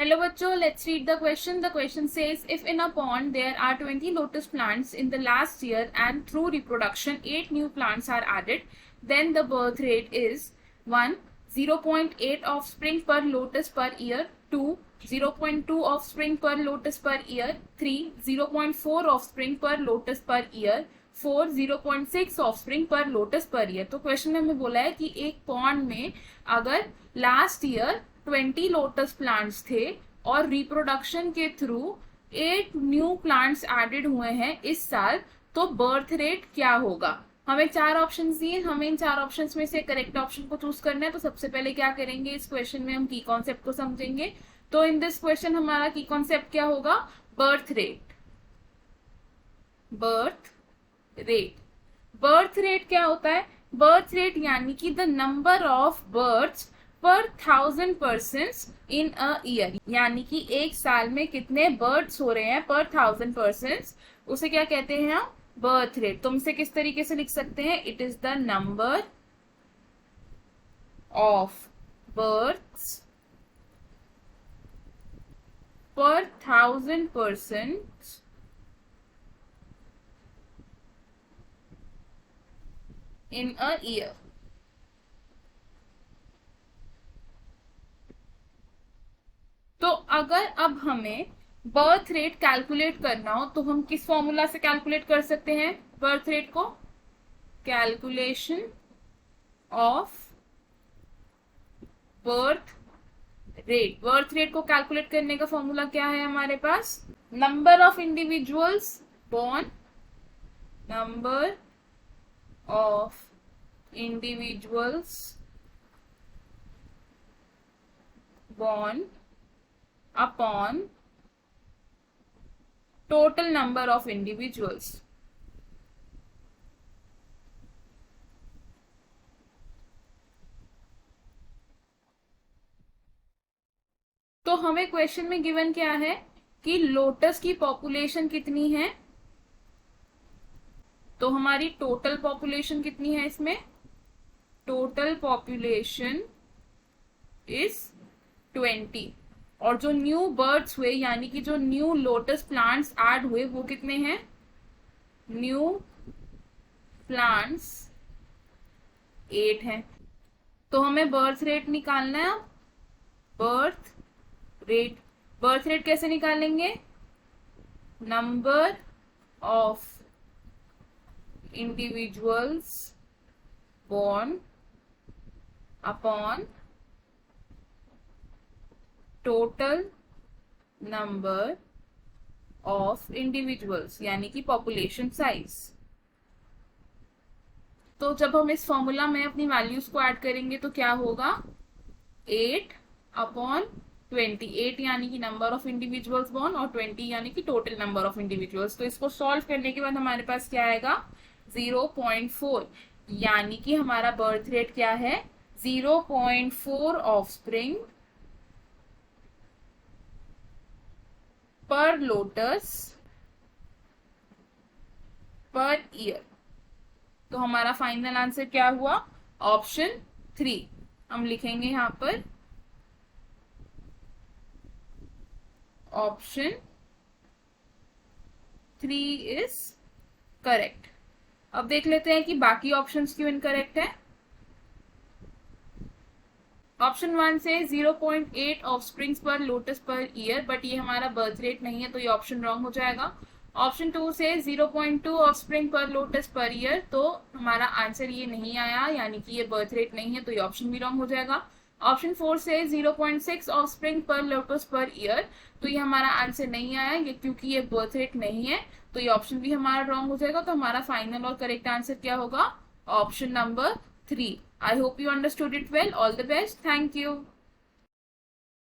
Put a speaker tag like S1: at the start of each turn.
S1: Hello बच्चों, let's read the question. The question says, if in a pond there are 20 lotus plants in the last year and through reproduction 8 new plants are added, then the birth rate is 1. 0.8 offspring per lotus per year, 2. 0.2 offspring per lotus per year, 3. 0.4 offspring per lotus per year, 4. 0.6 offspring पर lotus per year. तो question में हमें बोला है कि एक pond में अगर लास्ट ईयर 20 लोटस प्लांट्स थे और रिप्रोडक्शन के थ्रू 8 न्यू प्लांट्स एडेड हुए हैं इस साल, तो बर्थ रेट क्या होगा। हमें 4 ऑप्शंस दिए, हमें इन 4 ऑप्शंस में से करेक्ट ऑप्शन को चूज करना है। तो सबसे पहले क्या करेंगे, इस क्वेश्चन में हम की कॉन्सेप्ट को समझेंगे। तो इन दिस क्वेश्चन हमारा की कॉन्सेप्ट क्या होगा, बर्थ रेट। बर्थ रेट क्या होता है, बर्थ रेट यानी कि the number of births per 1000 persons in a year, यानी कि एक साल में कितने बर्थ्स हो रहे हैं पर 1000 पर्सन्स, उसे क्या कहते हैं हम, बर्थ रेट। तुम इसे किस तरीके से लिख सकते हैं, it is the number of births per 1000 persons in a year। तो अगर अब हमें बर्थ रेट कैलकुलेट करना हो तो हम किस फॉर्मूला से कैलकुलेट कर सकते हैं बर्थ रेट को, calculation of birth rate. Birth rate को कैलकुलेट करने का फॉर्मूला क्या है हमारे पास, number of individuals born, number of individuals born upon total number of individuals। तो हमें क्वेश्चन में गिवन क्या है कि लोटस की पॉपुलेशन कितनी है, तो हमारी टोटल पॉपुलेशन कितनी है, इसमें टोटल पॉपुलेशन इज 20, और जो न्यू बर्ड्स हुए यानी कि जो न्यू लोटस प्लांट्स ऐड हुए वो कितने हैं, न्यू प्लांट्स 8 हैं। तो हमें बर्थ रेट निकालना है। बर्थ रेट कैसे निकालेंगे, number of individuals born upon total number of individuals, यानी कि पॉपुलेशन साइज। तो जब हम इस फॉर्मूला में अपनी वैल्यूज को ऐड करेंगे तो क्या होगा, 8/20, 8 यानी कि नंबर ऑफ इंडिविजुअल्स बॉर्न और 20 यानी कि टोटल नंबर ऑफ इंडिविजुअल्स। तो इसको सॉल्व करने के बाद हमारे पास क्या आएगा, 0.4, यानी कि हमारा बर्थ रेट क्या है, 0.4 ऑफस्प्रिंग पर लोटस पर ईयर। तो हमारा फाइनल आंसर क्या हुआ, ऑप्शन 3। हम लिखेंगे यहां पर ऑप्शन 3 इज करेक्ट। अब देख लेते हैं कि बाकी ऑप्शंस क्यों इनकरेक्ट है। ऑप्शन 1 से 0.8 ऑफस्प्रिंग्स पर लोटस पर ईयर, बट ये हमारा बर्थ रेट नहीं है तो ये ऑप्शन रॉन्ग हो जाएगा। ऑप्शन 2 से 0.2 ऑफस्प्रिंग पर लोटस पर ईयर, तो हमारा आंसर ये नहीं आया, यानी कि ये बर्थ रेट नहीं है तो ये ऑप्शन भी रॉन्ग हो जाएगा। ऑप्शन 4 से 0.6 ऑफस्प्रिंग पर लोटस पर ईयर, तो ये हमारा आंसर नहीं आया ये क्योंकि ये बर्थ रेट नहीं है, तो ये ऑप्शन भी हमारा रॉन्ग हो जाएगा। तो हमारा फाइनल और करेक्ट आंसर क्या होगा, option number 3। I hope you understood it well. All the best, thank you.